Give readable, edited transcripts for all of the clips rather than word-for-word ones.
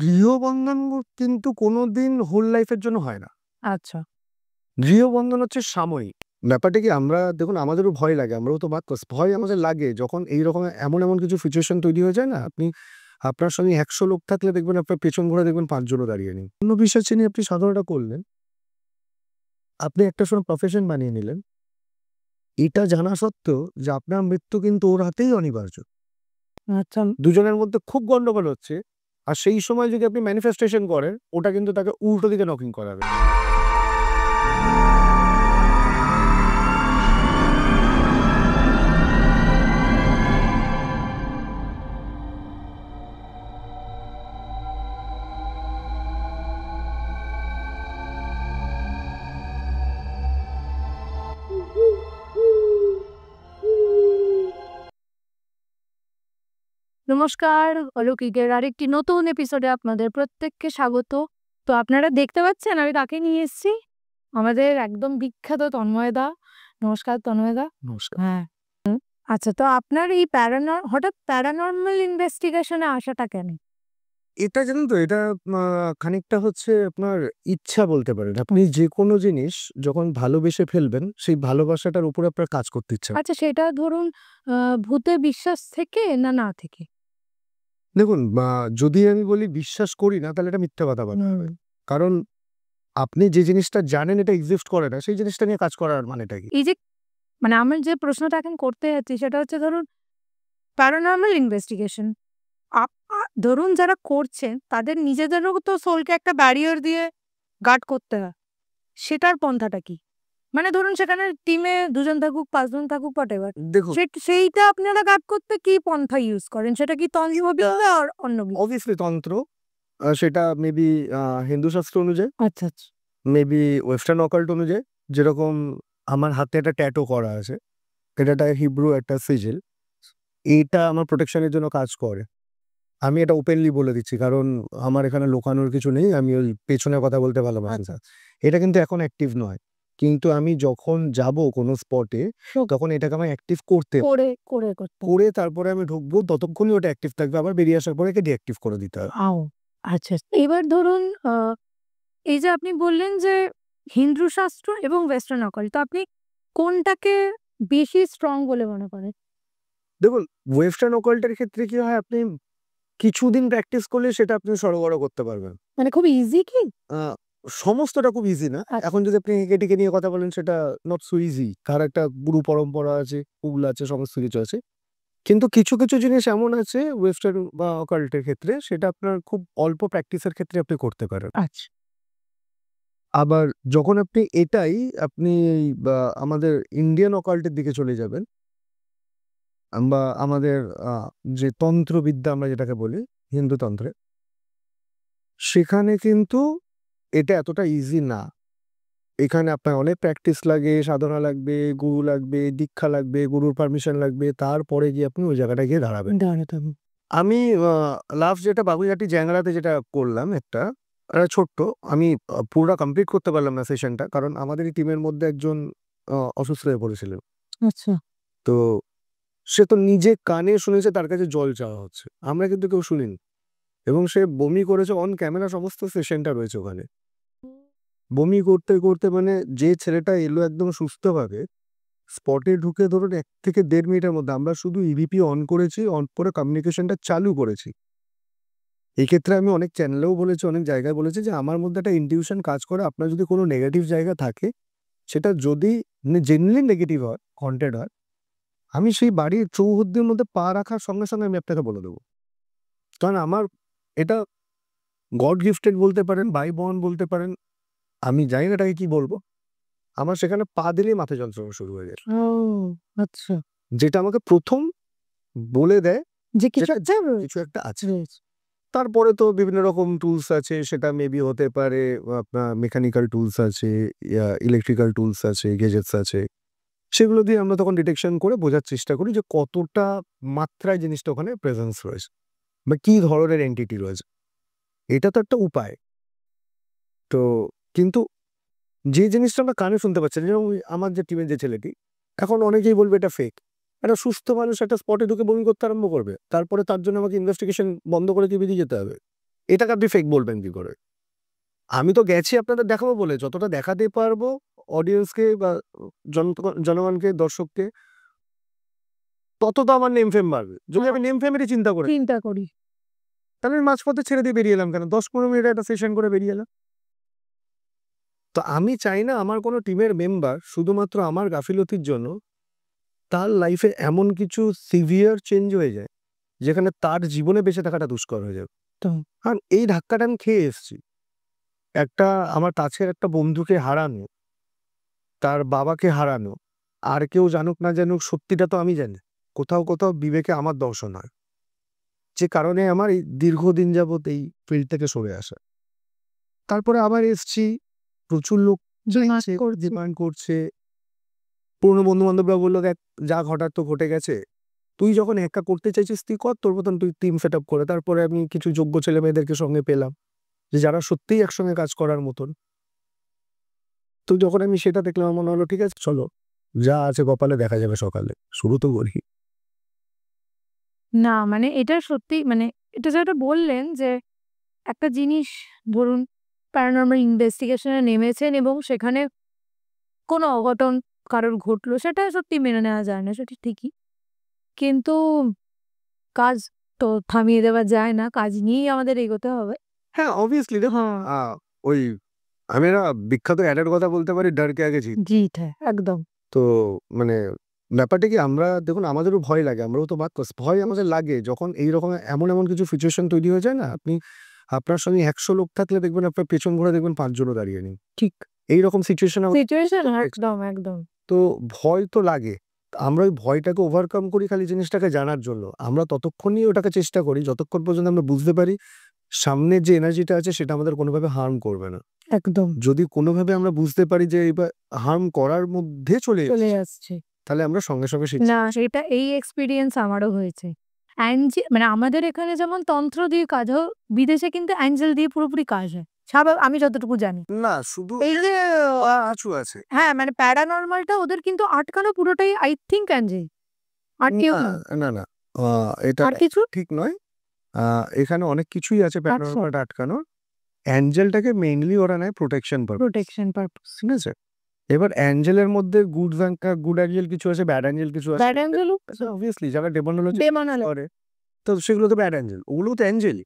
গৃহবন্ধন কিন্তু কোনোদিন হোল লাইফের জন্য হয় না। আচ্ছা। গৃহবন্ধন হচ্ছে সাময়িক। ব্যাপারটা কি, আমরা দেখুন আমাদেরও ভয় লাগে, আমরাও তো বাচ্চা, ভয় আমাদের লাগে যখন এইরকম এমন কিছু সিচুয়েশন তৈরি হয়ে যায় না, আপনার সঙ্গে 100 লোক থাকলে দেখবেন আপনার পেছন ঘুরে দেখবেন 5 জনও দাঁড়িয়ে নেই। অন্য বিশ্বাস নিয়ে আপনি সাধনাটা করলেন, আপনি একটা সময় প্রফেশন বানিয়ে নিলেন, এটা জানা সত্ত্বেও যে আপনার মৃত্যু কিন্তু ওর হাতেই অনিবার্য। আচ্ছা। দুজনের মধ্যে খুব গন্ডগোল হচ্ছে, আর সেই সময় যদি আপনি ম্যানিফেস্টেশন করেন, ওটা কিন্তু তাকে উল্টো দিকে নকিং করাবে। নমস্কার, অলৌকিকের আরেকটি নতুন এপিসোডে আপনাদের প্রত্যেককে স্বাগত। তো আপনারা দেখতে পাচ্ছেন আমি কাকে নিয়ে এসেছি, আমাদের একদম বিখ্যাত তন্ময়দা। নমস্কার তন্ময়দা। নমস্কার। হ্যাঁ। আচ্ছা, তো আপনার এই হঠাৎ প্যারানর্মাল ইনভেস্টিগেশনে আসাটা কেন? এটা জানেন তো, এটা খানিকটা হচ্ছে আপনার ইচ্ছা বলতে পারেন। আপনি যেকোনো জিনিস যখন ভালোবেসে ফেলবেন, সেই ভালোবাসাটার উপরে আপনার কাজ করতে ইচ্ছা। আচ্ছা, সেটা ধরুন ভূতে বিশ্বাস থেকে না থেকে? দেখুন, যদি আমি বলি বিশ্বাস করি না, তাহলে এটা মিথ্যা কথা বলা হবে। কারণ আপনি যে জিনিসটা জানেন এটা এক্সিস্ট করে না, সেই জিনিসটা নিয়ে কাজ করার মানেটা কি? এই যে মানে আমার যে প্রশ্নটা এখন করতে যাচ্ছি সেটা হচ্ছে ধরুন প্যারানর্মাল ইনভেস্টিগেশন ধরুন যারা করছেন তাদের নিজেদেরও তো সোলকে একটা ব্যারিয়ার দিয়ে গার্ড করতে হয়, সেটার পন্থাটা কি? মানে ধরুন সেখানে টিমে 2 জন থাকুক 5 জন থাকুক হোয়াটএভার, দেখুন, সেইটা আপনারা গার্ড করতে কি পন্থা ইউজ করেন? সেটা কি তন্ত্রবিদ্যা আর অন্য কিছু? অবভিয়াসলি তন্ত্র, সেটা মেবি হিন্দু শাস্ত্র অনুযায়ী, আচ্ছা আচ্ছা। মেবি ওয়েস্টার্ন অকাল্ট অনুযায়ী। যেরকম আমার হাতে একটা ট্যাটু করা আছে, এটা একটা হিব্রু একটা সিজিল, এটা আমার প্রোটেকশনের জন্য কাজ করে। আমি এটা ওপেনলি বলে দিচ্ছি, কারণ আমার এখানে লুকানোর কিছু নেই, আমি ওই পেছনে কথা বলতে ভালোবাসি না। এটা কিন্তু এখন অ্যাক্টিভ নয়, কিন্তু আমি যখন যাব কোনো স্পটে, তখন এটাকে আমার অ্যাক্টিভ করতে করে তারপরে আমি ঢুকবো, ততক্ষণই ওটা অ্যাক্টিভ থাকবে, আবার বেরিয়ে আসার পরে একে ডিঅ্যাক্টিভ করে দিতে হবে। আচ্ছা, এবার ধরুন এই যে আপনি বললেন যে হিন্দু শাস্ত্র এবং ওয়েস্টার্ন অকাল্ট, তো আপনি কোনটাকে বেশি স্ট্রং বলে মনে করেন? দেখুন, ওয়েস্টার্ন অকাল্টের ক্ষেত্রে কি হয়, আপনি কিছুদিন প্র্যাকটিস করলে সেটা আপনি সরবরাহ করতে পারবেন। মানে খুব ইজি কি? সমস্তটা খুব ইজি না। এখন যদি আপনি এটিকে নিয়ে কথা বলেন, সেটা নট সো ইজি। তার একটা গুরু পরম্পরা আছে, কুল আছে, সমস্ত কিছু আছে। কিন্তু কিছু জিনিস এমন আছে ওয়েস্টার্ন বা অকাল্টের ক্ষেত্রে, সেটা আপনার খুব অল্প প্র্যাকটিসের ক্ষেত্রে আপনি করতে পারেন। আচ্ছা। আবার যখন আপনি আমাদের ইন্ডিয়ান অকাল্টের দিকে চলে যাবেন, বা আমাদের যে তন্ত্রবিদ্যা আমরা যেটাকে বলি হিন্দু তন্ত্রে, সেখানে কিন্তু এটা এতটা ইজি না। এখানে আপনার অনেক প্র্যাকটিস লাগে, সাধনা লাগবে, গুরু লাগবে, দীক্ষা লাগবে, গুরুর পারমিশন লাগবে, তারপরে গিয়ে আপনি ওই জায়গাটায় গিয়ে দাঁড়াবেন। আমি লাস্ট যেটা বাগুইআটি জ্যাংরাতে যেটা করলাম, একটা ছোট্ট, আমি পুরোটা কমপ্লিট করতে পারলাম না সেশনটা, কারণ আমাদেরই টিমের মধ্যে একজন অসুস্থ হয়ে পড়েছিলেন। আচ্ছা। তো সে তো নিজে কানে শুনেছে তার কাছে জল চাওয়া হচ্ছে, আমরা কিন্তু কেউ শুনিনি, এবং সে বমি করেছে অন ক্যামেরা, সমস্ত সেশনটা রয়েছে ওখানে। বমি করতে করতে মানে যে ছেলেটা এলো একদম সুস্থভাবে, স্পটে ঢুকে ধরুন 1 থেকে 1.5 মিনিটের মধ্যে আমরা শুধু ইভিপি অন করেছি, অন করে কমিউনিকেশনটা চালু করেছি। এই ক্ষেত্রে আমি অনেক চ্যানেলেও বলেছি, অনেক জায়গায় বলেছি যে আমার মধ্যে একটা ইনটিউশন কাজ করে, আপনার যদি কোনো নেগেটিভ জায়গা থাকে, সেটা যদি জেনুইনলি নেগেটিভ হয়, হন্টেড হয়, আমি সেই বাড়ির চৌহদ্দির মধ্যে পা রাখার সঙ্গে সঙ্গে আমি আপনাকে বলে দেবো। কারণ আমার এটা গড গিফটেড বলতে পারেন, বাই বর্ন বলতে পারেন, আমি জানি না এটাকে কি বলবো। আমার সেখানে পা দিলেই মাথা যন্ত্রণা শুরু হয়ে যায়। আচ্ছা। যেটা আমাকে প্রথম বলে দেয় যে কিছু কিছু একটা আছে। তারপরে তো বিভিন্ন রকম টুলস আছে, সেটা মেবি হতে পারে আপনার মেকানিক্যাল টুলস আছে, ইলেকট্রিক্যাল টুলস আছে, গেজেটস আছে। সেগুলো দিয়ে আমরা তখন ডিটেকশন করে বোঝার চেষ্টা করি যে কতটা মাত্রায় জিনিসটা ওখানে প্রেজেন্স রয়েছে, বা কি ধরনের এন্টিটি রয়েছে। এটা তো একটা উপায়। তো কিন্তু যে জিনিসটা আমরা কানে শুনতে পাচ্ছি না, যেমন আমার যে টিমের যে ছেলেটি, এখন অনেকেই বলবে এটা ফেক। একটা সুস্থ মানুষ একটা স্পটে ঢুকে বমি করতে আরম্ভ করবে, তারপরে তার জন্য আমাকে ইনভেস্টিগেশন বন্ধ করে দিয়ে বেরিয়ে যেতে হবে? এটাকে আপনি ফেক বলবেন কি করে? আমি তো গেছি আপনাদের দেখাবো বলে, যতটা দেখাতে পারবো অডিয়েন্সকে বা জনগণকে, দর্শককে, তত তো আমার নেম ফেম বাড়বে। যদি আমি নেম ফেমেরই চিন্তা করি, তাহলে আমি মাঝপথে ছেড়ে দিয়ে বেরিয়ে এলাম কেন? 10-15 মিনিট একটা সেশন করে বেরিয়ে এলাম। তো আমি চাই না আমার কোনো টিমের মেম্বার শুধুমাত্র আমার গাফিলতির জন্য তার লাইফে এমন কিছু সিভিয়ার চেঞ্জ হয়ে যায় যেখানে তার জীবনে বেঁচে থাকাটা দুষ্কর হয়ে যাবে। কারণ এই ধাক্কাটা আমি খেয়ে এসেছি। একটা আমার কাছের একটা বন্ধুকে হারানো, তার বাবাকে হারানো, আর কেউ জানুক না জানুক সত্যিটা তো আমি জানি। কোথাও কোথাও বিবেকে আমার দর্শন হয়, যে কারণে আমার এই দীর্ঘদিন যাবত এই ফিল্ড থেকে সরে আসা। তারপরে আবার এসছি, প্রচুর লোক ডিমান্ড করছে। পুরনো বন্ধু বান্ধবরা বললো, দেখ যা ঘটার তো ঘটে গেছে, তুই যখন একা করতে চাইছিস তুই কর, তোর মতন তুই টিম সেট আপ করে। তারপরে আমি কিছু যোগ্য ছেলে মেয়েদেরকে সঙ্গে পেলাম, যে যারা সত্যিই একসঙ্গে কাজ করার মতন। তো যখন আমি সেটা দেখলাম, আমার মনে হলো ঠিক আছে, চলো যা আছে কপালে দেখা যাবে সকালে, শুরু তো করি। না মানে এটা সত্যি, মানে এটা যেটা বললেন যে একটা জিনিস, ধরুন প্যারানর্মাল ইনভেস্টিগেশনে নেমেছেন এবং সেখানে কোনো অঘটন কারোর ঘটলো, সেটা সত্যি মেনে নেওয়া যায় না, সেটা ঠিকই। কিন্তু কাজ তো থামিয়ে দেওয়া যায় না, কাজ নিয়েই আমাদের এগোতে হবে। হ্যাঁ, অবভিয়াসলি দেখো, ওই আমি একটা বিখ্যাত অ্যাডের কথা বলতে পারি, ডর কে আগে জিত। জিত হ্যাঁ, একদম। তো মানে ব্যাপারটা কি, আমরা দেখুন আমাদেরও ভয় লাগে, আমরাও তো বাদ করছি, ভয় আমাদের লাগে যখন এইরকম এমন কিছু সিচুয়েশন তৈরি হয়ে যায় না। আপনি আপনার সঙ্গে 100 লোক থাকলে দেখবেন আপনার পেছন ঘুরে দেখবেন 5 জনও দাঁড়িয়ে নেই, ঠিক এইরকম সিচুয়েশন। একদম একদম। তো ভয় তো লাগে, আমরা ওই ভয়টাকে ওভারকাম করি খালি জিনিসটাকে জানার জন্য। আমরা ততক্ষণই ওটাকে চেষ্টা করি যতক্ষণ পর্যন্ত আমরা বুঝতে পারি সামনের যে এনার্জিটা আছে সেটা আমাদের কোনোভাবে হার্ম করবে না। একদম যদি কোনোভাবে আমরা বুঝতে পারি যে এবার হার্ম করার মধ্যে চলে আসছে, তাহলে আমরা সঙ্গে সঙ্গে না সেটা এই এক্সপিরিয়েন্স আমারও হয়েছে। মানে আমাদের এখানে যেমন তন্ত্র দিয়ে কাজ হয়, বিদেশে কিন্তু অ্যাঞ্জেল দিয়ে পুরোপুরি কাজ হয়, আমি যতটুকু জানি। না, শুধু এই যে আছু আছে। হ্যাঁ, মানে প্যারানর্মালটা ওদের কিন্তু আটকানো পুরোটাই আই থিঙ্ক অ্যাঞ্জেল, আর কেউ না। না, এটা আর কিছু ঠিক নয়। এখানে অনেক কিছুই আছে প্যারানর্মাল আটকানোর। অ্যাঞ্জেলটাকে মেইনলি ওরা নেয় প্রোটেকশন পারপাস। ঠিক আছে? এবার অ্যাঞ্জেলের মধ্যে গুড অ্যাঞ্জেল কিছু আছে, ব্যাড অ্যাঞ্জেল কিছু আছে। ব্যাড অ্যাঞ্জেল অবভিয়াসলি যারা ডেমোনোলজি ডেমনাল। করে, তো সেগুলো তো ব্যাড অ্যাঞ্জেল, ওগুলো তো অ্যাঞ্জেলই।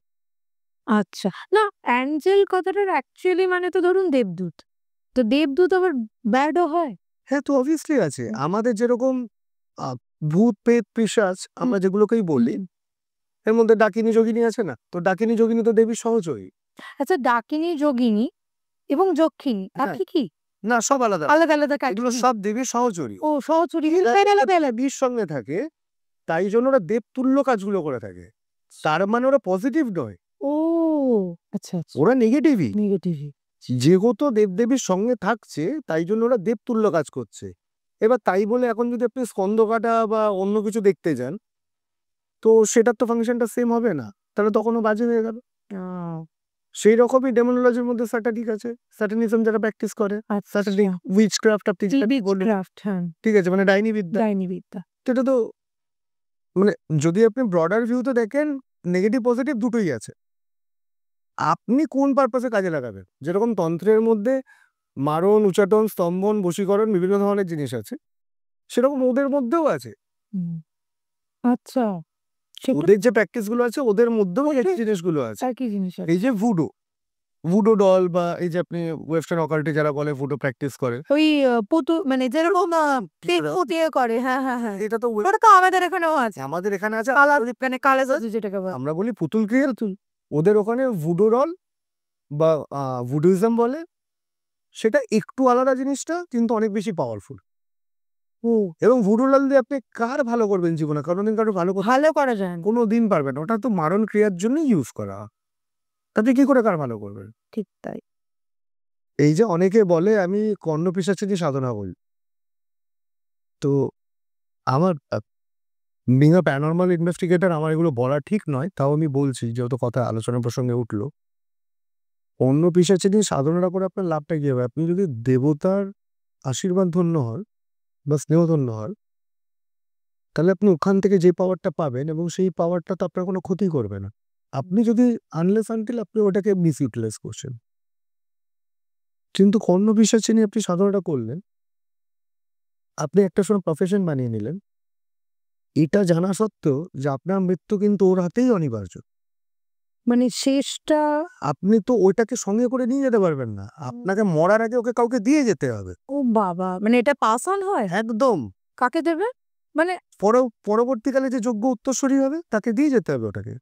আচ্ছা, না অ্যাঞ্জেল কথাটার অ্যাকচুয়ালি মানে তো ধরুন দেবদূত, তো দেবদূত আবার ব্যাডও হয়। হ্যাঁ, তো অবভিয়াসলি আছে। আমাদের যেরকম ভূত প্রেত পিশাচ আমরা যেগুলোকেই বলি, এর মধ্যে ডাকিনী যোগিনী আছে না? তো ডাকিনী যোগিনী তো দেবীর সহযোগী। আচ্ছা, ডাকিনী যোগিনী এবং যক্ষিণী একই কি? না, সব আলাদা আলাদা আলাদা কাজ। এগুলো সব দেবীর সহচরী। ও সহচরী দেবীর সঙ্গে থাকে, তাই জন্য ওরা দেবতুল্য কাজগুলো করে থাকে। তার মানে ওরা পজিটিভ নয়, ও আচ্ছা আচ্ছা, ওরা নেগেটিভই। নেগেটিভই। যেহেতু দেবদেবীর সঙ্গে থাকছে তাই জন্য ওরা দেবতুল্য কাজ করছে। এবার তাই বলে এখন যদি আপনি স্কন্দকাটা বা অন্য কিছু দেখতে যান, তো সেটার তো ফাংশনটা সেম হবে না, তাহলে তখনও বাজে হয়ে গেল। সেই রকমই ডেমোনোলজির মধ্যে স্যাটানিক আছে, স্যাটানিজম যারা প্র্যাকটিস করে, স্যাটানিক উইচক্রাফট আপনি ঠিক আছে, মানে ডাইনি বিদ্যা। তো এটা তো মানে যদি আপনি ব্রডার ভিউতে দেখেন, নেগেটিভ পজিটিভ দুটোই আছে। আপনি কোন পারপাসে কাজে লাগাবেন? যেরকম তন্ত্রের মধ্যে মারণ, উচাটন, স্তম্ভন, বশীকরণ বিভিন্ন ধরনের জিনিস আছে, সেরকম ওদের মধ্যেও আছে। আচ্ছা, ওদের যে প্র্যাকটিস গুলো আছে ওদের মধ্যেও এই জিনিসগুলো আছে। এই যে ভুডো ডল বা এই যে আপনি ওয়েস্টার্ন অকাল্টে যারা বলে ভুডো প্র্যাকটিস করে, ওই পুতুল মানে যেরকম দিয়ে করে, হ্যাঁ হ্যাঁ হ্যাঁ, এটা তো ওটা তো আমাদের এখানেও আছে। আমাদের এখানে আছে। মানে কালা জাদু যেটাকে বলে। আমরা বলি পুতুল ক্রিয়া, ওদের ওখানে ভুডো ডল বা ভুডুইজম বলে। সেটা একটু আলাদা জিনিসটা, কিন্তু অনেক বেশি পাওয়ারফুল। এবং ভুডু ডল দিয়ে আপনি কার ভালো করবেন জীবনে? কোনোদিন কারো ভালো করা যায় না, কোনোদিন পারবেন। ওটা তো মারণ ক্রিয়ার জন্য ইউজ করা, তাতে কি করে কার ভালো করবেন? ঠিক তাই। এই যে অনেকে বলে আমি কর্ণ পিশাচিনী সাধনা করি, তো আমার বিং আ প্যারানর্মাল ইনভেস্টিগেটর আমার এগুলো বলা ঠিক নয়, তাও আমি বলছি যেহেতু কথা আলোচনার প্রসঙ্গে উঠলো। অন্য পিশাচিনী সাধনাটা করে আপনার লাভটা কি হবে? আপনি যদি দেবতার আশীর্বাদ ধন্য হন বা স্নেহ ধন্য হন, তাহলে আপনি ওখান থেকে যে পাওয়ারটা পাবেন এবং সেই পাওয়ারটা তো আপনার কোনো ক্ষতি করবে না। আপনি যদি আনলেস আনটিল আপনি ওটাকে মিস ইউটিলাইজ করছেন। কিন্তু কর্ণ পিশাচিনী আপনি সাধনাটা করলেন, আপনি একটা সময় প্রফেশন বানিয়ে নিলেন, এটা জানা সত্ত্বেও যে আপনার মৃত্যু কিন্তু ওর হাতেই অনিবার্য। মানে শেষটা আপনি তো ওইটাকে সঙ্গে করে নিয়ে যেতে পারবেন না, আপনাকে মরার আগে ওকে কাউকে দিয়ে যেতে হবে। ও বাবা! মানে এটা পাস অন হয়? একদম। কাকে দেবে? মানে পরবর্তীকালে যে যোগ্য উত্তরসূরি হবে তাকে দিয়ে যেতে হবে ওটাকে,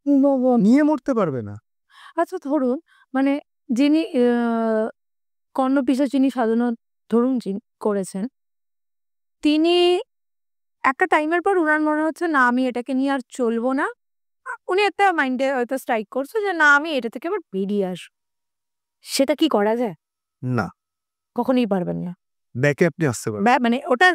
বাবা! নিয়ে মরতে পারবে না। আচ্ছা ধরুন মানে যিনি কর্ণ পিশাচিনী সাধনা ধরুন যিনি করেছেন, তিনি একটা টাইমের পর উনার মনে হচ্ছে না আমি এটাকে নিয়ে আর চলবো না। উনি একটা মাইন্ডে হয়তো স্ট্রাইক করছে যে না আমি এটা থেকে আবার বেরিয়ে আসবো। সেটা কি করা যায়? না, কখনোই পারবেন না। ব্যাকে আপনি আসতে পারবেন। মানে ওটা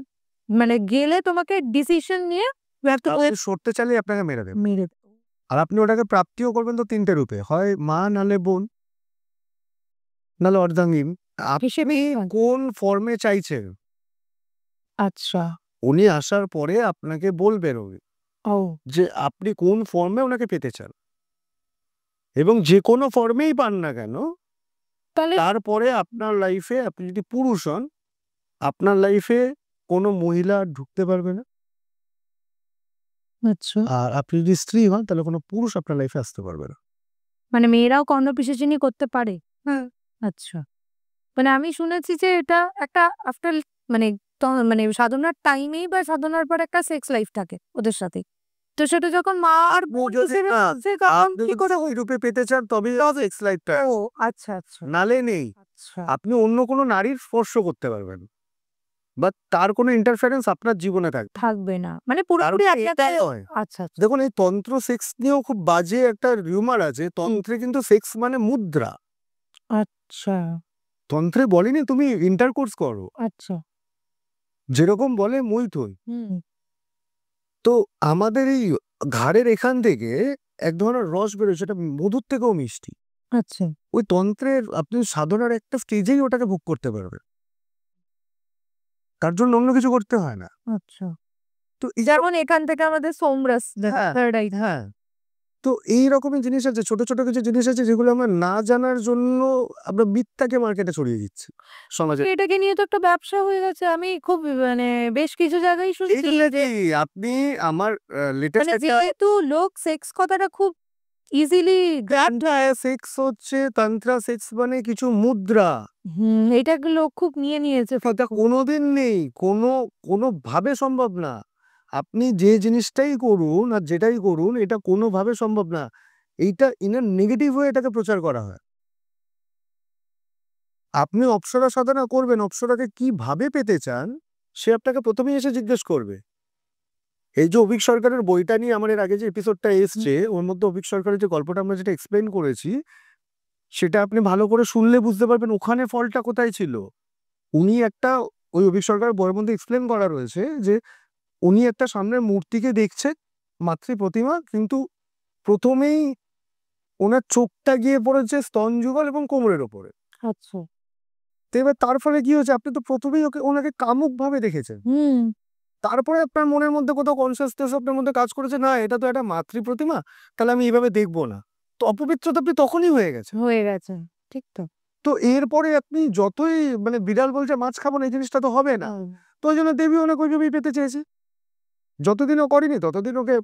মানে গেলে তোমাকে ডিসিশন নিয়ে ব্যর্থ হয়ে আপনি সরতে চাইলে আপনাকে মেরে দেবে। মেরে দেবে। আর আপনি ওটাকে প্রাপ্তিও করবেন তো ৩ টে রূপে, হয় মা নালে বোন নালে অর্ধাঙ্গিন। হিসেবে আপনি কোন ফর্মে চাইছেন আচ্ছা। উনি আসার পরে আপনাকে বলবেন উনি ও যে আপনি কোন ফর্মে ওনাকে পেতে চান, এবং যে কোনো ফর্মেই পান না কেন তাহলে তারপরে আপনার লাইফে, আপনি যদি পুরুষ হন, আপনার লাইফে কোনো মহিলা ঢুকতে পারবে না, আচ্ছা। আর আপনি যদি স্ত্রী হন তাহলে কোনো পুরুষ আপনার লাইফে আসতে পারবে না। মানে মেয়েরাও কর্ণ পিশাচিনী করতে পারে? হ্যাঁ। আচ্ছা। মানে আমি শুনেছি যে এটা একটা আফটার মানে মানে সাধনার টাইমেই বা সাধনার পর একটা সেক্স লাইফ থাকে ওদের সাথে। তো সেটা যখন মা আর বোন হিসেবে আসছে তখন আপনি কি করে ওই রূপে পেতে চান তবেই সেক্স লাইফটা, ও আচ্ছা, আচ্ছা। নালে নেই। আচ্ছা। আপনি অন্য কোনো নারীর স্পর্শ করতে পারবেন, বা তার কোনো ইন্টারফারেন্স আপনার জীবনে থাকবে থাকবে না। মানে তার পুরোপুরি মানে আপনাকে এটাই নয়। আচ্ছা, আচ্ছা। দেখুন, এই তন্ত্র সেক্স নিয়েও খুব বাজে একটা রিউমার আছে। তন্ত্রে কিন্তু সেক্স মানে মুদ্রা। আচ্ছা, তন্ত্রে বলেনি তুমি ইন্টারকোর্স করো, আচ্ছা। যেরকম বলে মৈথুন। হুম। তো আমাদের এই ঘাড়ের এখান থেকে এক ধরনের রস বেরোয়, সেটা মধুর থেকেও মিষ্টি। আচ্ছা, ওই তন্ত্রের আপনি সাধনার একটা স্টেজেই ওটাকে ভোগ করতে পারবেন, তার জন্য অন্য কিছু করতে হয় না। আচ্ছা। তো এই যেমন এখান থেকে আমাদের সোমরাস হ্যাঁ, থার্ড আই হ্যাঁ। তো এই রকমের জিনিস আছে, ছোট ছোট কিছু জিনিস আছে যেগুলো আমরা না জানার জন্য আমরা মিথ্যাকে মার্কেটে ছড়িয়ে দিচ্ছি সমাজে। এটাকে নিয়ে তো একটা ব্যবসা হয়ে গেছে। আমি খুব মানে বেশ কিছু জায়গায় শুনছি যে আপনি আমার মানে লেটেস্ট যেহেতু লোক সেক্স কথাটা খুব ইজিলি গ্র্যাব সেক্স হচ্ছে তন্ত্রা সেক্স মানে কিছু মুদ্রা, এটাকে লোক খুব নিয়ে নিয়েছে। এটা কোনোদিন নেই, কোনোভাবে সম্ভব না। আপনি যে জিনিসটাই করুন আর যেটাই করুন, এটা কোনোভাবে সম্ভব না। এইটা ইন আ নেগেটিভ ওয়ে এটাকে প্রচার করা হয়। আপনি অপ্সরা সাধনা করবেন, অপ্সরাকে কিভাবে পেতে চান সে আপনাকে প্রথমেই এসে জিজ্ঞেস করবে। এই যে অভিক সরকারের বইটা নিয়ে আমার এর আগে যে এপিসোডটা এসছে, ওর মধ্যে অভিক সরকারের যে গল্পটা আমরা যেটা এক্সপ্লেন করেছি, সেটা আপনি ভালো করে শুনলে বুঝতে পারবেন ওখানে ফলটা কোথায় ছিল। উনি একটা, ওই অভিক সরকারের বইয়ের মধ্যে এক্সপ্লেন করা রয়েছে যে উনি একটা সামনের মূর্তিকে দেখছেন, মাতৃ প্রতিমা, কিন্তু প্রথমেই ওনার চোখটা গিয়ে পড়েছে স্তন যুগল এবং কোমরের ওপরে। আচ্ছা। তো এবার তার ফলে কি হয়েছে, আপনি তো প্রথমেই ওনাকে কামুক ভাবে দেখেছেন। তারপরে আপনার মনের মধ্যে কোথাও কনসিয়াসনেস আপনার মধ্যে কাজ করেছে, না এটা তো একটা মাতৃ প্রতিমা, তাহলে আমি এইভাবে দেখবো না। তো অপবিত্রতা আপনি তখনই হয়ে গেছে। হয়ে গেছে। ঠিক তো। তো এরপরে আপনি যতই মানে বিড়াল বলছে মাছ খাবো না, এই জিনিসটা তো হবে না। তো ওই জন্য দেবী অনেক ওইভাবেই পেতে চেয়েছে। যতদিন ও করেনি ততদিন ওকে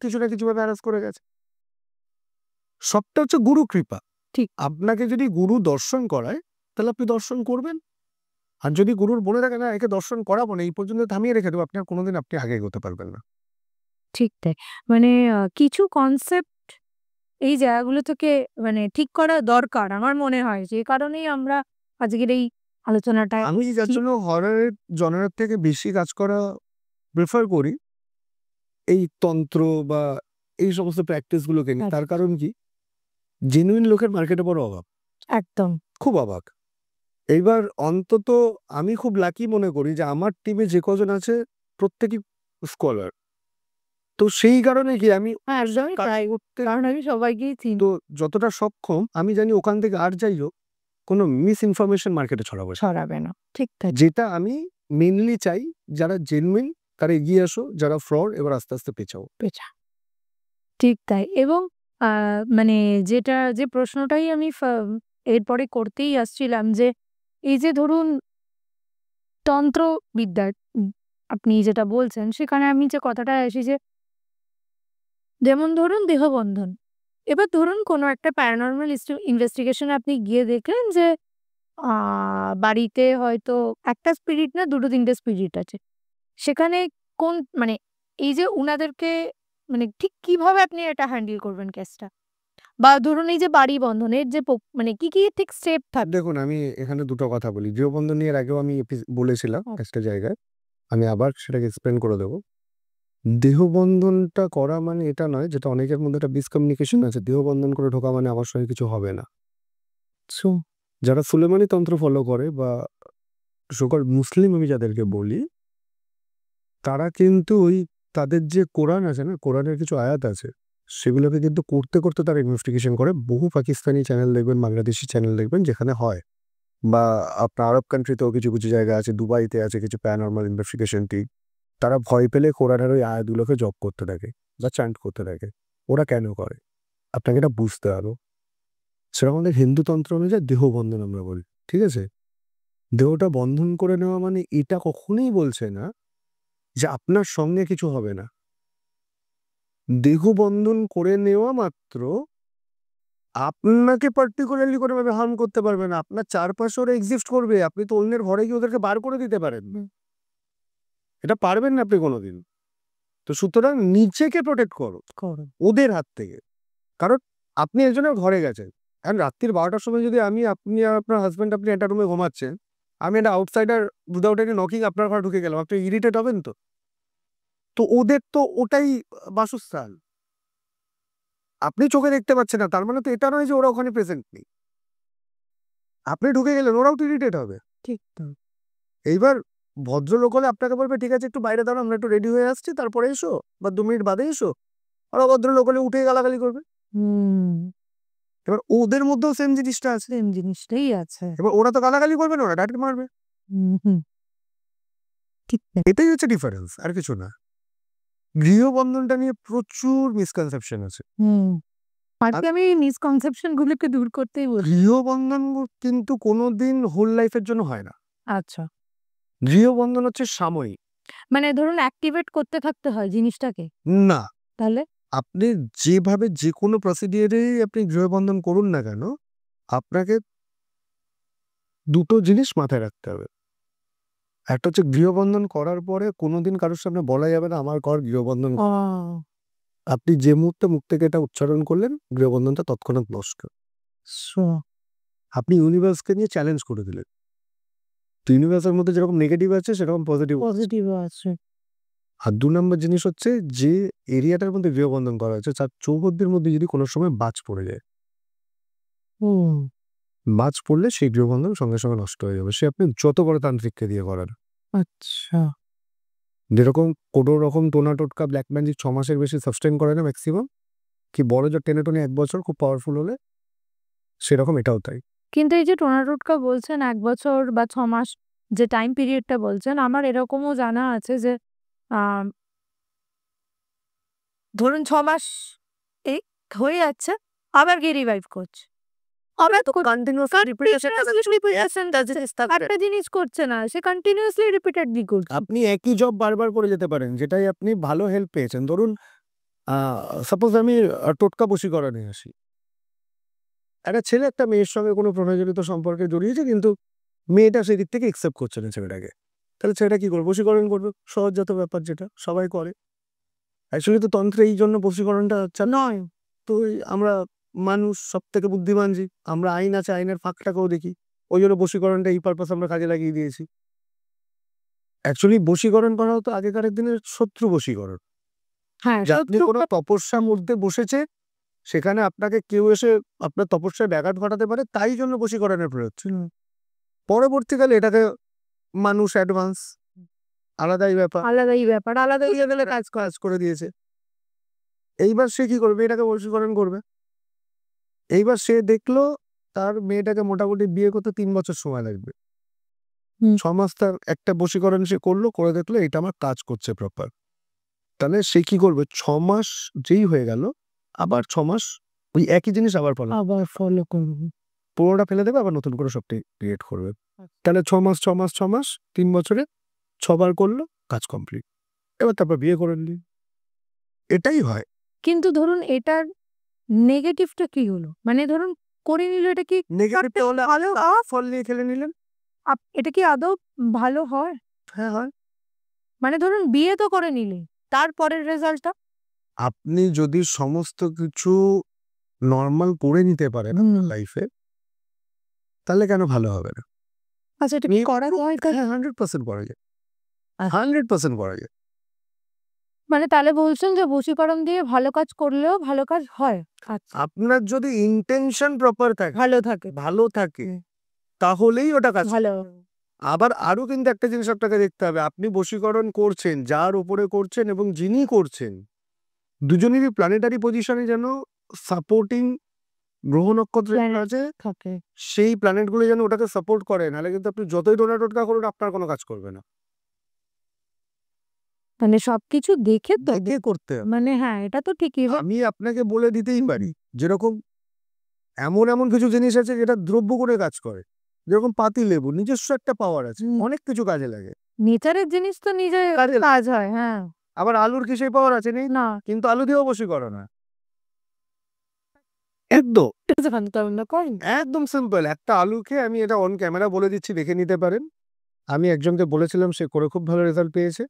কিছু না কিছু ভাবে হ্যারাস করে গেছে। সবটা হচ্ছে গুরু কৃপা। ঠিক। আপনাকে যদি গুরু দর্শন করায় তাহলে আপনি দর্শন করবেন, আর যদি গুরুর বলে থাকে না একে দর্শন করাবো না, এই পর্যন্ত থামিয়ে রেখে দেবো, আপনি আর কোনোদিন আপনি আগে এগোতে পারবেন না। ঠিক তাই। মানে কিছু কনসেপ্ট এই জায়গাগুলো থেকে মানে ঠিক করা দরকার আমার মনে হয়। যে কারণেই আমরা আজকের এই আলোচনাটা আমি যার জন্য হররের জনারের থেকে বেশি কাজ করা প্রেফার করি এই তন্ত্র বা এই সমস্ত প্র্যাকটিস গুলোকে নিয়ে। তার কারণ কি, জেনুইন লোকের মার্কেটে বড় অভাব, একদম খুব অবাক। এইবার অন্তত আমি খুব লাকি মনে করি যে আমার টিমে যে কজন আছে প্রত্যেকই স্কলার। তো সেই কারণে কি আমি একদমই কাজ তাই। করতে, কারণ আমি সবাইকেই চিনি। তো যতটা সক্ষম আমি জানি ওখান থেকে আর যাই হোক কোনো মিস ইনফরমেশন মার্কেটে ছড়াবো না। ছড়াবে না। ঠিক তাই। যেটা আমি মেনলি চাই, যারা জেনুইন তারা এগিয়ে আসো, যারা ফ্রড এবার আস্তে আস্তে পেছাও। পেঁচা। ঠিক তাই। এবং মানে যে প্রশ্নটাই আমি এরপরে করতেই আসছিলাম যে এই যে ধরুন তন্ত্রবিদ্যার আপনি যেটা বলছেন সেখানে আমি যে কথাটা আসি যে যেমন ধরুন দেহবন্ধন। এবার ধরুন কোনো একটা প্যারানর্মাল ইনভেস্টিগেশন আপনি গিয়ে দেখলেন যে বাড়িতে হয়তো একটা স্পিরিট না ২-৩টে স্পিরিট আছে। সেখানে কোন মানে এই যে উনাদেরকে মানে ঠিক কিভাবে আপনি এটা হ্যান্ডেল করবেন কেসটা? বা ধরুন এই যে বাড়ি বন্ধনের যে মানে কি ঠিক স্টেপ থাকবে? দেখুন, আমি এখানে দুটো কথা বলি। গৃহবন্ধন নিয়ে এর আগেও আমি বলেছিলাম একটা জায়গায়। আমি আবার সেটাকে এক্সপ্লেন করে দেবো। দেহবন্ধনটা করা মানে এটা নয়, যেটা অনেকের মধ্যে একটা মিসকমিউনিকেশন আছে। দেহবন্ধন করে ঢোকা মানে আমার সঙ্গে কিছু হবে না। সো যারা সুলেমানি তন্ত্র ফলো করে বা মুসলিম আমি যাদেরকে বলি, তারা কিন্তু ওই তাদের যে কোরআন আছে না, কোরআনের কিছু আয়াত আছে, সেগুলোকে কিন্তু করতে করতে তারা ইনভেস্টিগেশন করে। বহু পাকিস্তানি চ্যানেল দেখবেন, বাংলাদেশি চ্যানেল দেখবেন যেখানে হয়, বা আপনার আরব কান্ট্রিতেও কিছু কিছু জায়গা আছে, দুবাইতে আছে কিছু প্যারানরমাল ইনভেস্টিগেশন টিম। তারা ভয় পেলে কোরআনের ওই আয়াতগুলোকে জপ করতে থাকে বা চান্ট করতে থাকে। ওরা কেন করে আপনাকে এটা বুঝতে হবে। সেটা আমাদের হিন্দু তন্ত্র অনুযায়ী দেহবন্ধন আমরা বলি, ঠিক আছে? দেহটা বন্ধন করে নেওয়া মানে এটা কখনোই বলছে না যে আপনার সঙ্গে কিছু হবে না। দেহ বন্ধন করে নেওয়া মাত্র আপনাকে পার্টিকুলারলি কোনোভাবে হার্ম করতে পারবে না। আপনার চারপাশে ওরা এক্সিস্ট করবে। আপনি তো অন্যের ঘরে গিয়ে ওদেরকে বার করে দিতে পারেন। এটা পারবেন না আপনি কোনোদিন। তো সুতরাং নিজেকে প্রোটেক্ট করো ওদের হাত থেকে। কারণ আপনি একজনের ঘরে গেছেন, এখন রাত্রির 12টার সময় যদি আপনি আর আপনার হাজব্যান্ড আপনি একটা রুমে ঘুমাচ্ছেন, আমি একটা আউটসাইডার উইদাউট এনি নকিং আপনার ঘরে ঢুকে গেলাম, আপনি ইরিটেট হবেন তো? তো ওদের তো ওটাই বাসস্থান। আপনি চোখে দেখতে পাচ্ছেন না, তার মানে তো এটা নয় যে ওরা ওখানে প্রেজেন্ট নেই। আপনি ঢুকে গেলেন, ওরাও তো ইরিটেট হবে। ঠিক তো। এইবার ভদ্রলোক হলে আপনাকে বলবে ঠিক আছে একটু বাইরে দাঁড়াও, আমরা একটু রেডি হয়ে আসছি, তারপরে এসো, বা 2 মিনিট বাদে এসো। আর অভদ্রলোক হলে উঠে গালাগালি করবে। এবার ওদের মধ্যেও সেম জিনিসটা আছে। সেম জিনিসটাই আছে। এবার ওরা তো গালাগালি করবে না, ওরা ডাইরেক্ট মারবে। ঠিক এটাই হচ্ছে ডিফারেন্স, আর কিছু না। গৃহবন্ধনটা নিয়ে প্রচুর মিসকনসেপশন আছে। আজকে আমি মিসকনসেপশন গুলোকে দূর করতেই বলছি। গৃহবন্ধন কিন্তু কোনোদিন হোল লাইফের জন্য হয় না। আচ্ছা। গৃহবন্ধন হচ্ছে সাময়িক। মানে ধরুন অ্যাক্টিভেট করতে থাকতে হয় জিনিসটাকে। না, তাহলে? আপনি যেভাবে যেকোনো প্রসিডিউরেই আপনি গৃহবন্ধন করুন না কেন, আপনাকে দুটো জিনিস মাথায় রাখতে হবে। একটা হচ্ছে গৃহবন্ধন করার পরে কোনোদিন কারোর সামনে বলা যাবে না আমার ঘর গৃহবন্ধন। আপনি যে মুহূর্তে মুখ থেকে এটা উচ্চারণ করলেন, গৃহবন্ধনটা তৎক্ষণাৎ নষ্ট। আপনি ইউনিভার্সকে নিয়ে চ্যালেঞ্জ করে দিলেন। তো ইউনিভার্সের মধ্যে যেরকম নেগেটিভ আছে সেরকম পজিটিভ আছে। আর 2 নম্বর জিনিস হচ্ছে যে এরিয়াটার মধ্যে গৃহবন্ধন করা হচ্ছে তার চৌহদ্দির মধ্যে যদি কোনো সময় বাজ পড়ে যায়, বাজ পড়লে সেই গৃহবন্ধন সঙ্গে সঙ্গে নষ্ট হয়ে যাবে। সে আপনি যত বড় তান্ত্রিককে দিয়ে করান। আচ্ছা। যেরকম কোনো রকম টোনা টোটকা ব্ল্যাক ম্যাজিক 6 মাসের বেশি সাস্টেইন করে না ম্যাক্সিমাম, কি বড় জোর টেনে টুনে 1 বছর খুব পাওয়ারফুল হলে, সেরকম এটাও তাই। কিন্তু এই যে টোনা টোটকা বলছেন 1 বছর বা 6 মাস যে টাইম পিরিয়ডটা বলছেন, আমার এরকমও জানা আছে যে ধরুন 6 মাস এই হয়ে যাচ্ছে, আবার গিয়ে রিভাইভ করছে। আবার তো একটা জিনিস করছে না, সে কন্টিনিউয়াসলি রিপিটেডলি করছে। আপনি একই জব বারবার করে যেতে পারেন, যেটাই আপনি ভালো হেল্প পেয়েছেন। ধরুন সাপোজ আমি টোটকা বশীকরণে নিয়ে আসি। একটা ছেলে একটা মেয়ের সঙ্গে কোনো প্রণয়জনিত সম্পর্কে জড়িয়েছে, কিন্তু মেয়েটা সেই দিক থেকে একসেপ্ট করছে না ছেলেটাকে। তাহলে ছেলেটা কি করবে? বশীকরণ করবে। সহজজাত ব্যাপার, যেটা সবাই করে। অ্যাকচুয়ালি তো তন্ত্রে এই জন্য বশীকরণটা নয়। তো আমরা মানুষ সব থেকে বুদ্ধিমান জীব, আমরা আইন আছে, আইনের ফাঁকটাকেও দেখি। ওই জন্য বশীকরণটা এই পারপাস আমরা কাজে লাগিয়ে দিয়েছি। অ্যাকচুয়ালি বশীকরণ করা হতো আগেকার দিনের শত্রু বশীকরণ। হ্যাঁ, যে আপনি কোনো তপস্যার মধ্যে বসেছে, সেখানে আপনাকে কেউ এসে আপনার তপস্যায় ব্যাঘাত ঘটাতে পারে, তাই জন্য বশীকরণের প্রয়োগ ছিল। পরবর্তীকালে এটাকে মানুষ অ্যাডভান্স আলাদাই ব্যাপার, আলাদা লেভেলে কাজ করে দিয়েছে। এইবার সে কি করবে? এটাকে বশীকরণ করবে। এইবার সে দেখলো তার মেয়েটাকে মোটামুটি বিয়ে করতে 3 বছর সময় লাগবে। 6 মাস তার একটা বশীকরণ সে করলো, করে দেখলো এটা আমার কাজ করছে প্রপার। তাহলে সে কি করবে? 6 মাস যেই হয়ে গেল, আবার 6 মাস ওই একই জিনিস আবার ফলো আবার ফলো করবো। পুরোটা ফেলে দেবে, আবার নতুন করে সবটাই ক্রিয়েট করবে। তাহলে 6 মাস 6 মাস 6 মাস 3 বছরে 6 বার করলো, কাজ কমপ্লিট। এবার তারপর বিয়ে করে নিলি, এটাই হয়। কিন্তু ধরুন এটার নেগেটিভটা কি হলো? মানে ধরুন করে নিল, এটা কি নেগেটিভটা হলে ভালো ফল নিয়ে খেলে নিলেন। এটা কি আদৌ ভালো হয়? হ্যাঁ হয়। মানে ধরুন বিয়ে তো করে নিলে, তারপরের রেজাল্টটা? আপনি যদি সমস্ত কিছু নরমাল করে নিতে পারেন লাইফে, তাহলে কেন ভালো হবে না? আচ্ছা, এটা কি করা যায়? হ্যাঁ 100% করা যায়, 100% করা যায়। মানে তাহলে বলছেন যে বশীকরণ দিয়ে ভালো কাজ করলেও ভালো কাজ হয়? আচ্ছা, আপনার যদি ইন্টেনশন প্রপার থাকে, ভালো থাকে, তাহলেই ওটা কাজ। ভালো। আবার আরো কিন্তু একটা জিনিস আপনাকে দেখতে হবে, আপনি বশীকরণ করছেন, যার উপরে করছেন এবং যিনি করছেন দুজনেরই প্ল্যানেটারি পজিশনে যেন সাপোর্টিং গ্রহ নক্ষত্র আছে, থাকে। সেই প্ল্যানেটগুলো যেন ওটাকে সাপোর্ট করে, নাহলে কিন্তু আপনি যতই ডোনা টোটকা করুন আপনার কোনো কাজ করবে না। মানে সবকিছু দেখে তো দেখে করতে হবে। মানে হ্যাঁ, এটা তো ঠিকই। আমি আপনাকে বলে দিতেই পারি, যেরকম এমন এমন কিছু জিনিস আছে যেটা দ্রব্য করে কাজ করে, যেরকম পাতি লেবু নিজস্ব একটা পাওয়ার আছে, অনেক কিছু কাজে লাগে। নেচারের জিনিস তো নিজে কাজে কাজ হয়। হ্যাঁ, আবার আলুর কি সেই পাওয়ার আছে? নেই না কিন্তু আলু দিয়েও বশীকরণ হয়। একদম একদম সিম্পল। একটা আলুকে আমি এটা অন ক্যামেরা বলে দিচ্ছি, দেখে নিতে পারেন। আমি একজনকে বলেছিলাম, সে করে খুব ভালো রেজাল্ট পেয়েছে।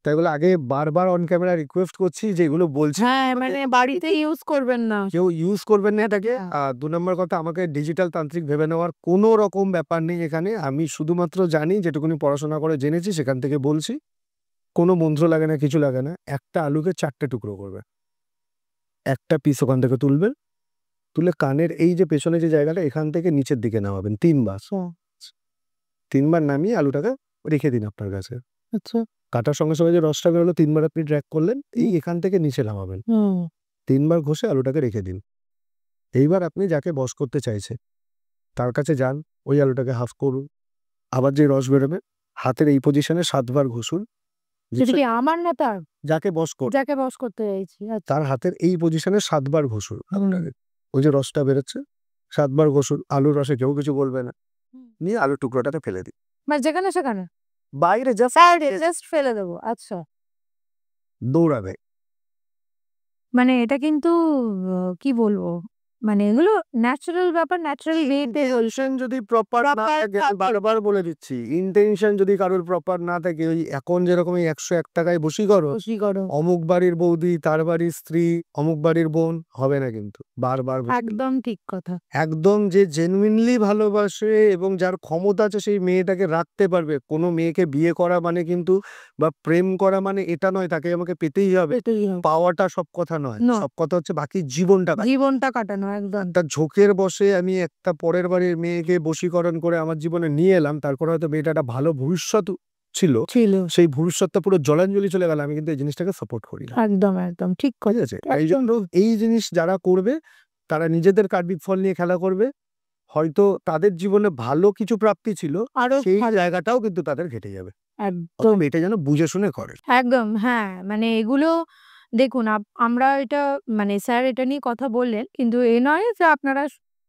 তাই বলে আগে বারবার অন ক্যামেরা রিকোয়েস্ট করছি যে এগুলো বলছি হ্যাঁ, মানে বাড়িতে ইউজ করবেন না। কেউ ইউজ করবেন না এটাকে। হ্যাঁ। আর 2 নম্বর কথা, আমাকে ডিজিটাল তান্ত্রিক ভেবে নেওয়ার কোনো রকম ব্যাপার নেই এখানে। আমি শুধুমাত্র জানি, যেটুকুনি পড়াশোনা করে জেনেছি সেখান থেকে বলছি। কোনো মন্ত্র লাগে না, কিছু লাগে না। একটা আলুকে 4টে টুকরো করবে, একটা পিস ওখান থেকে তুলবেন, তুলে কানের এই যে পেছনে যে জায়গাটা, এখান থেকে নিচের দিকে নামাবেন 3 বার। 3 বার নামিয়ে আলুটাকে রেখে দিন আপনার কাছে। আচ্ছা। কাটার সঙ্গে সঙ্গে যে রসটা বেরোলো 3 বার আপনি ড্র্যাগ করলেন, এই এখান থেকে নিচে নামাবেন। 3 বার ঘষে আলুটাকে রেখে দিন। এইবার আপনি যাকে বশ করতে চাইছে তার কাছে যান, ওই আলুটাকে হাফ করুন, আবার যে রস বেরোবে হাতের এই পজিশনে 7 বার ঘষুন। সেটা কি আমার না তার? যাকে বশ কর যাকে বস করতে চাইছি। আচ্ছা। তার হাতের এই পজিশনে 7 বার ঘষুন আলুটাকে। ওই যে রসটা বেরোচ্ছে 7 বার ঘষুন। আলুর রসে কেউ কিছু বলবে না। নিয়ে আলুর টুকরোটাকে ফেলে দিন মানে যেখানে সেখানে বাইরে, জাস্ট ফেলে দেবো। আচ্ছা, দৌড়াবে। মানে এটা কিন্তু কি বলবো, মানে এগুলো ন্যাচারাল ব্যাপার, ন্যাচারাল ওয়েতে ইন্টেনশন যদি প্রপার না থাকে, আমি বারবার বলে দিচ্ছি, ইন্টেনশন যদি কারোর প্রপার না থাকে, ওই এখন যেরকম এই 101 টাকায় বশীকরণ, অমুক বাড়ির বৌদি, তার বাড়ির স্ত্রী, অমুক বাড়ির বোন, হবে না কিন্তু। বারবার একদম ঠিক কথা। একদম যে জেনুইনলি ভালোবাসে এবং যার ক্ষমতা আছে সেই মেয়েটাকে রাখতে পারবে। কোনো মেয়েকে বিয়ে করা মানে কিন্তু, বা প্রেম করা মানে এটা নয় তাকে আমাকে পেতেই হবে। পাওয়াটা সব কথা নয়, সব কথা হচ্ছে বাকি জীবনটা কাটানো। একদম তার ঝোঁকের বসে আমি একটা পরের বাড়ির মেয়েকে বশীকরণ করে আমার জীবনে নিয়ে এলাম, তারপর হয়তো মেয়েটা একটা ভালো ভবিষ্যৎ ছিল, সেই ভবিষ্যৎটা পুরো জলাঞ্জলি চলে গেল। আমি কিন্তু এই জিনিসটাকে সাপোর্ট করি না। একদম ঠিক ঠিক আছে? এই জন্য এই জিনিস যারা করবে তারা নিজেদের কার্বিক ফল নিয়ে খেলা করবে। হয়তো তাদের জীবনে ভালো কিছু প্রাপ্তি ছিল, আরো সেই জায়গাটাও কিন্তু তাদের ঘেটে যাবে। একদম এটা যেন বুঝে শুনে করে। একদম হ্যাঁ, মানে এগুলো দেখুন আমরা এটা মানে স্যার এটা নিয়ে কথা বললেন, কিন্তু এ নয় যে আপনারা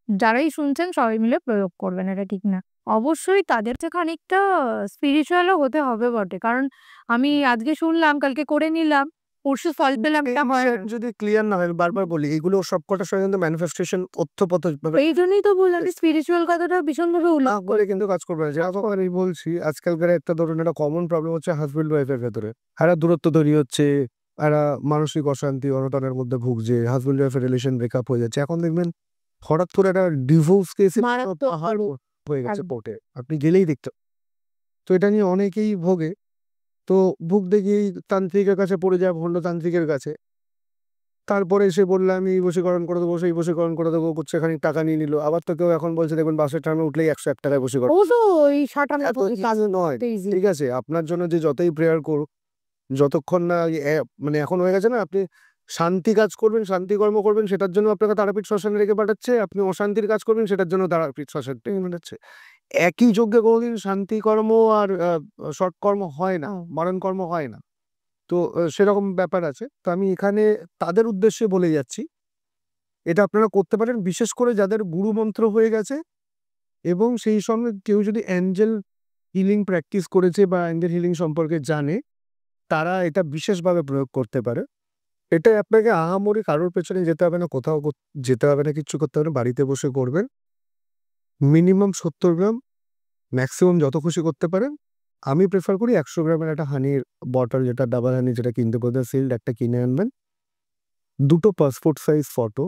যারাই শুনছেন সবাই মিলে প্রয়োগ করবেন, এটা ঠিক না। অবশ্যই তাদের চেয়ে খানিকটা স্পিরিচুয়ালও হতে হবে বটে। কারণ আমি আজকে শুনলাম, কালকে করে নিলাম, পরশু ফল পেলাম, এটা হয় না। যদি ক্লিয়ার না হয়, আমি বারবার বলি, এগুলো সবকটার সঙ্গে কিন্তু ম্যানিফেস্টেশন অর্থপথ এই জন্যই তো বললাম স্পিরিচুয়াল কথাটা ভীষণভাবে না উল্লেখ বলে কিন্তু কাজ করবে না। যতবার আমি বলছি, আজকালকার একটা ধরুন একটা কমন প্রবলেম হচ্ছে হাজবেন্ড ওয়াইফের ভেতরে একটা দূরত্ব তৈরি হচ্ছে, একটা মানসিক অশান্তি অনটনের মধ্যে ভুগছে, হাজবেন্ড ওয়াইফের রিলেশন ব্রেকআপ হয়ে যাচ্ছে। এখন দেখবেন হঠাৎ করে একটা ডিভোর্স কেস হয়ে গেছে কোর্টে, আপনি গেলেই দেখতে। তো এটা নিয়ে অনেকেই ভোগে। তো ভুগতে গিয়েই তান্ত্রিকের কাছে পড়ে যায়, ভণ্ড তান্ত্রিকের কাছে। তারপরে এসে বললে আমি এই বশীকরণ করে দেবো, সেই বশীকরণ করে দেবো করছে, খানিক টাকা নিয়ে নিল। আবার তো কেউ এখন বলছে, দেখবেন বাসের টার্মে উঠলেই 101 টাকায় বশীকরণ। ও তো ওই এত কাজ নয়, ঠিক আছে? আপনার জন্য যে যতই প্রেয়ার করুক, যতক্ষণ না মানে এখন হয়ে গেছে না, আপনি শান্তি কাজ করবেন, শান্তি কর্ম করবেন, সেটার জন্য আপনাকে তারাপীঠ শ্মশানে রেখে পাঠাচ্ছে। আপনি অশান্তির কাজ করবেন, সেটার জন্য তারাপীঠ শ্মশানে রেখে পাঠাচ্ছে। একই যজ্ঞে কোনোদিন শান্তি কর্ম আর সৎকর্ম হয় না, মারণ কর্ম হয় না। তো সেরকম ব্যাপার আছে। তো আমি এখানে তাদের উদ্দেশ্যে বলে যাচ্ছি এটা আপনারা করতে পারেন, বিশেষ করে যাদের গুরু মন্ত্র হয়ে গেছে এবং সেই সঙ্গে কেউ যদি অ্যাঞ্জেল হিলিং প্র্যাকটিস করেছে বা অ্যাঞ্জেল হিলিং সম্পর্কে জানে, তারা এটা বিশেষভাবে প্রয়োগ করতে পারে। এটা আপনাকে আহামরি কারোর পেছনে যেতে হবে না, কোথাও যেতে হবে না, কিচ্ছু করতে হবে না, বাড়িতে বসে করবেন। মিনিমাম 70 গ্রাম, ম্যাক্সিমাম যত খুশি করতে পারেন। আমি প্রেফার করি 100 গ্রামের একটা হানির বটল, যেটা ডাবল হানি, যেটা কিনতে পারে সিল্ড, একটা কিনে আনবেন। 2টো পাসপোর্ট সাইজ ফটো,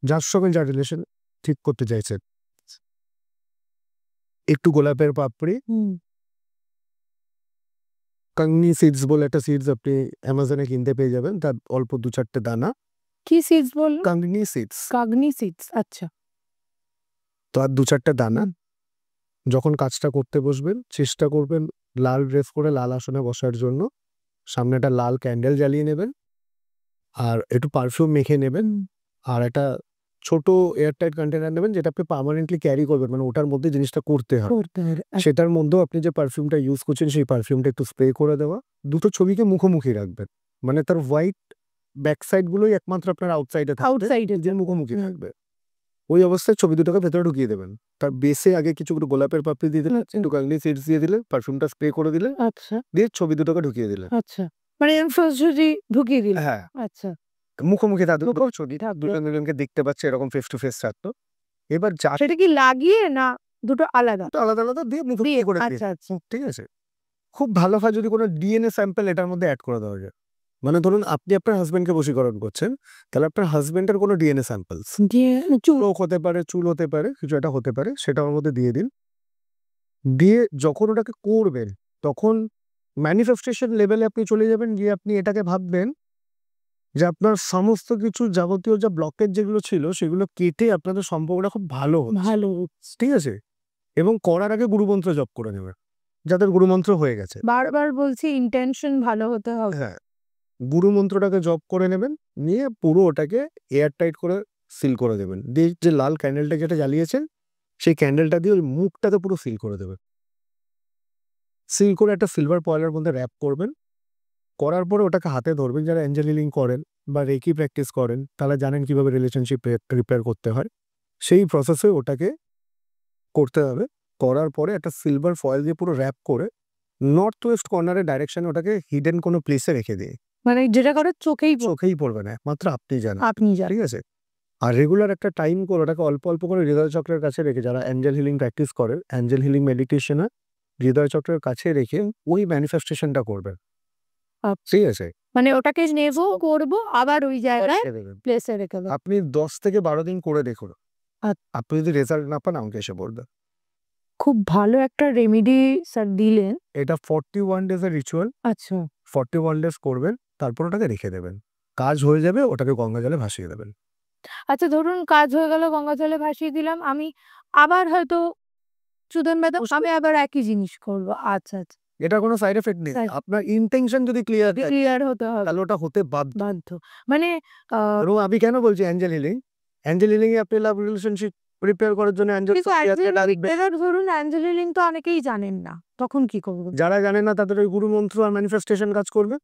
যার সঙ্গে যা রিলেশন ঠিক করতে চাইছেন। একটু গোলাপের পাপড়ি, কাংনি সিডস বলে একটা সিডস আপনি অ্যামাজনে কিনতে পেয়ে যাবেন, তার অল্প 2-4টে দানা। কি সিডস বললো? কাংনি সিডস। কাগনি সিডস, আচ্ছা। তো আর 2-4টে দানা। যখন কাজটা করতে বসবেন চেষ্টা করবেন লাল ড্রেস করে লাল আসনে বসার জন্য। সামনে একটা লাল ক্যান্ডেল জ্বালিয়ে নেবেন, আর একটু পারফিউম মেখে নেবেন, আর একটা ছোট এয়ারটাইট কন্টেনার নেবেন, যেটা আপনি পার্মানেন্টলি ক্যারি করবেন, মানে ওটার মধ্যে জিনিসটা করতে হয়। সেটার মধ্যেও আপনি যে পারফিউমটা ইউজ করছেন সেই পারফিউমটা একটু স্প্রে করে দেওয়া। 2টো ছবিকে মুখোমুখি রাখবেন, মানে তার হোয়াইট ব্যাক সাইড গুলোই একমাত্র আপনার আউটসাইডে থাকবে, আউটসাইডে যে মুখোমুখি থাকবে। ওই অবস্থায় ছবি দুটোকে ভেতরে ঢুকিয়ে দেবেন। তার বেসে আগে কিছু গোলাপের পাপড়ি দিয়ে দিলেন, একটু কাগনি সিডস দিয়ে দিলেন, পারফিউমটা স্প্রে করে দিলেন, আচ্ছা দিয়ে ছবি দুটোকে ঢুকিয়ে দিলেন। আচ্ছা, মানে যদি ঢুকিয়ে দিল। হ্যাঁ, আচ্ছা, মুখোমুখি তাদের মুখোমুখি ছবি, থাকবে। দুজন দুজনকে দেখতে পাচ্ছে, এরকম ফেস টু ফেস থাকতো। এবার যা সেটা কি লাগিয়ে না দুটো আলাদা? আলাদা আলাদা দিয়ে মুখোমুখি দিয়ে, করে দিয়ে, আচ্ছা আচ্ছা। ঠিক আছে। খুব ভালো হয় যদি কোনো ডিএনএ স্যাম্পল এটার মধ্যে অ্যাড করে দেওয়া যায়। মানে ধরুন আপনি আপনার হাজবেন্ডকে বশীকরণ করছেন, তাহলে আপনার হাজবেন্ডের কোনো ডিএনএ স্যাম্পলস, দিয়ে চোখ হতে পারে, চুল হতে পারে, কিছু একটা হতে পারে, সেটা ওর মধ্যে দিয়ে দিন। দিয়ে যখন ওটাকে করবেন তখন ম্যানিফেস্টেশন লেভেলে আপনি চলে যাবেন, গিয়ে আপনি এটাকে ভাববেন যে আপনার সমস্ত কিছু যাবতীয় যা ব্লকেজ যেগুলো ছিল সেগুলো কেটে আপনাদের সম্পর্কটা খুব ভালো হচ্ছে, ভালো। ঠিক আছে। এবং করার আগে গুরুমন্ত্র জপ করে নেবেন, যাদের গুরুমন্ত্র হয়ে গেছে। বারবার বলছি ইন্টেনশন ভালো হতে হবে। হ্যাঁ, গুরুমন্ত্রটাকে জপ করে নেবেন, নিয়ে পুরো ওটাকে এয়ার টাইট করে সিল করে দেবেন। দিয়ে যে লাল ক্যান্ডেলটা যেটা জ্বালিয়েছেন সেই ক্যান্ডেলটা দিয়ে ওই মুখটাকে পুরো সিল করে দেবেন। সিল করে একটা সিলভার পয়লার মধ্যে র্যাপ করবেন। করার পরে ওটাকে হাতে ধরবেন। যারা অ্যাঞ্জেল হিলিং করেন বা রেকি প্র্যাকটিস করেন তারা জানেন কিভাবে রিলেশনশিপ রিপেয়ার করতে হয়, সেই প্রসেসে ওটাকে করতে হবে। করার পরে একটা সিলভার ফয়েল দিয়ে পুরো র্যাপ করে নর্থ ওয়েস্ট কর্নারের ডাইরেকশনে ওটাকে হিডেন কোনো প্লেসে রেখে দিয়ে, মানে যেটা করে চোখেই পড়বে না, একমাত্র আপনি জানেন, আপনি জানেন। ঠিক আছে। আর রেগুলার একটা টাইম করে ওটাকে অল্প অল্প করে হৃদয় চক্রের কাছে রেখে, যারা অ্যাঞ্জেল হিলিং প্র্যাকটিস করেন, অ্যাঞ্জেল হিলিং মেডিটেশনে হৃদয় চক্রের কাছে রেখে ওই ম্যানিফেস্টেশনটা করবেন, ঠিক আছে। মানে ওটাকে নেব, করব, আবার ওই জায়গায় রেখে দেবেন। প্লেসে রেখে দেব। আপনি 10 থেকে 12 দিন করে দেখুন। আপনি যদি রেজাল্ট না পান আমাকে এসে বলবেন। খুব ভালো একটা রেমেডি স্যার দিলেন। এটা 41 ডেজের রিচুয়াল। আচ্ছা, 41 ডেজ করবেন, তারপর ওটাকে রেখে দেবেন। কাজ হয়ে যাবে, ওটাকে গঙ্গা জলে ভাসিয়ে দেবেন। আচ্ছা, ধরুন কাজ হয়ে গেল, গঙ্গা জলে ভাসিয়ে দিলাম, আমি আবার হয়তো সুদন ম্যাডাম আমি আবার একই জিনিস করব। আচ্ছা আচ্ছা, এটা কোনো সাইড এফেক্ট নেই। আপনার ইন্টেনশন যদি ক্লিয়ার থাকে ক্লিয়ার হতে হবে, তাহলে ওটা হতে বাধ্য। মানে এবং আমি কেন বলছি অ্যাঞ্জেল হিলিং, অ্যাঞ্জেল হিলিং এ আপনি লাভ রিলেশনশিপ রিপেয়ার করার জন্য ধরুন অ্যাঞ্জেল হিলিং তো অনেকেই জানেন না, তখন কি করব? যারা জানেন না তাদের ওই গুরু মন্ত্র আর ম্যানিফেস্টেশন কাজ করবে।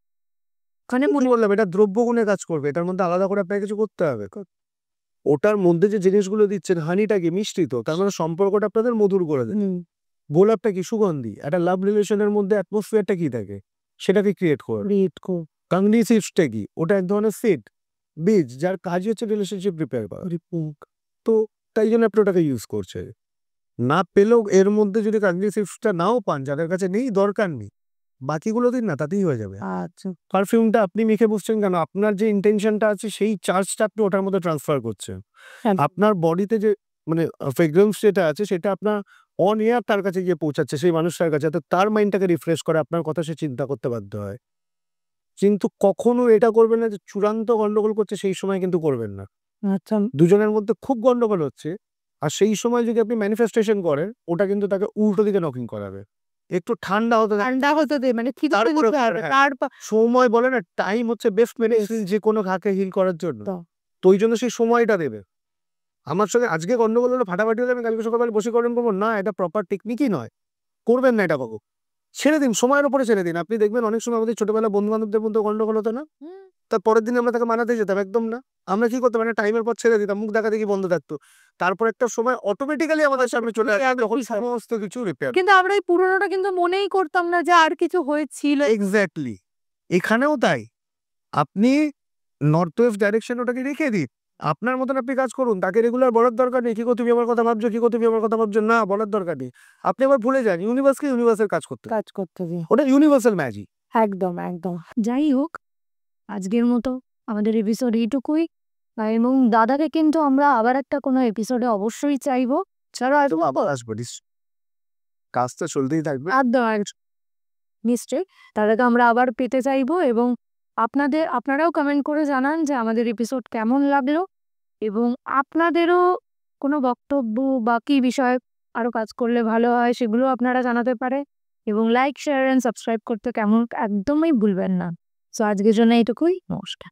মানে মনে বললাম এটা দ্রব্য গুণে কাজ করবে, এটার মধ্যে আলাদা করে আপনাকে কিছু করতে হবে। ওটার মধ্যে যে জিনিসগুলো দিচ্ছেন, হানিটা কি মিষ্টি, তো তার মানে সম্পর্কটা আপনাদের মধুর করে দেয়। গোলাপটা কি সুগন্ধি, একটা লাভ রিলেশনের মধ্যে অ্যাটমসফিয়ারটা কি থাকে সেটাকে ক্রিয়েট করে। কাংনি সিডসটা কি, ওটা এক ধরনের সিড, বীজ, যার কাজই হচ্ছে রিলেশনশিপ রিপেয়ার করা। তো তাই জন্য আপনি ওটাকে ইউজ করছে। না পেলেও এর মধ্যে যদি কাংনি সিডসটা নাও পান, যাদের কাছে নেই, দরকার নেই, বাকিগুলো দিন না, তাতেই হয়ে যাবে। আচ্ছা, পারফিউমটা আপনি মেখে বসছেন কেন, আপনার যে ইন্টেনশনটা আছে সেই চার্জটা আপনি ওটার মধ্যে ট্রান্সফার করছেন। আপনার বডিতে যে মানে ফ্রেগ্রেন্স যেটা আছে সেটা আপনার অন এয়ার তার কাছে গিয়ে পৌঁছাচ্ছে, সেই মানুষটার কাছে, যাতে তার মাইন্ডটাকে রিফ্রেশ করে, আপনার কথা সে চিন্তা করতে বাধ্য হয়। কিন্তু কখনো এটা করবেন না যে চূড়ান্ত গন্ডগোল করছে সেই সময় কিন্তু করবেন না। আচ্ছা, দুজনের মধ্যে খুব গন্ডগোল হচ্ছে আর সেই সময় যদি আপনি ম্যানিফেস্টেশন করেন, ওটা কিন্তু তাকে উল্টো দিকে নকিং করাবে। একটু ঠান্ডা হতে দে, মানে কি তারপরে সময় বলে না, টাইম হচ্ছে বেস্ট মেডিসিন যে কোনো ঘাকে হিল করার জন্য। তো ওই জন্য সেই সময়টা দেবে। আমার সঙ্গে আজকে গন্ডগোল হলো, ফাটাফাটি হলে আমি কালকে সকালবেলা বশীকরণ করবো না, এটা প্রপার টেকনিকই নয়, করবেন না এটা কখনো। ছেড়ে দিন, সময়ের উপরে ছেড়ে দিন। আপনি দেখবেন অনেক সময় আমাদের ছোটবেলা বন্ধু বান্ধবদের মধ্যে গন্ডগোল হতো না, তার পরের দিন আমরা তাকে মানাতে যেতাম? একদম না। আমরা কি করতাম, একটা টাইমের পর ছেড়ে দিতাম, মুখ দেখা দেখি বন্ধ থাকতো। তারপর একটা সময় অটোমেটিক্যালি আমাদের সামনে চলে আসতো যখন সমস্ত কিছু রিপেয়ার। কিন্তু আমরা এই পুরোনোটা কিন্তু মনেই করতাম না যে আর কিছু হয়েছিল। এক্স্যাক্টলি, এখানেও তাই। আপনি নর্থ ওয়েস্ট ডাইরেকশন ওটাকে রেখে দিন, আপনার মতন আপনি কাজ করুন, তাকে রেগুলার বলার দরকার নেই, কি গো তুমি আমার কথা ভাবছো, কি গো তুমি আমার কথা ভাবছো, না বলার দরকার নেই। আপনি আবার ভুলে যান ইউনিভার্সকে ইউনিভার্সের কাজ করতে, কাজ করতে দিই। ওটা ইউনিভার্সাল ম্যাজিক। একদম একদম। যাই হোক, আজকের মতো আমাদের এপিসোড এইটুকুই। এবং দাদাকে কিন্তু আমরা আবার একটা কোনো এপিসোডে অবশ্যই চাইবো। ছাড়া তো আবার আসবো, কাজটা চলতেই থাকবে। একদম নিশ্চয়ই দাদাকে আমরা আবার পেতে চাইবো, এবং আপনারাও কমেন্ট করে জানান যে আমাদের এপিসোড কেমন লাগলো, এবং আপনাদেরও কোনো বক্তব্য বা কি বিষয়ে আরো কাজ করলে ভালো হয় সেগুলো আপনারা জানাতে পারে, এবং লাইক শেয়ার এন্ড সাবস্ক্রাইব করতে একদমই ভুলবেন না। সো আজকের জন্য এইটুকুই, নমস্কার।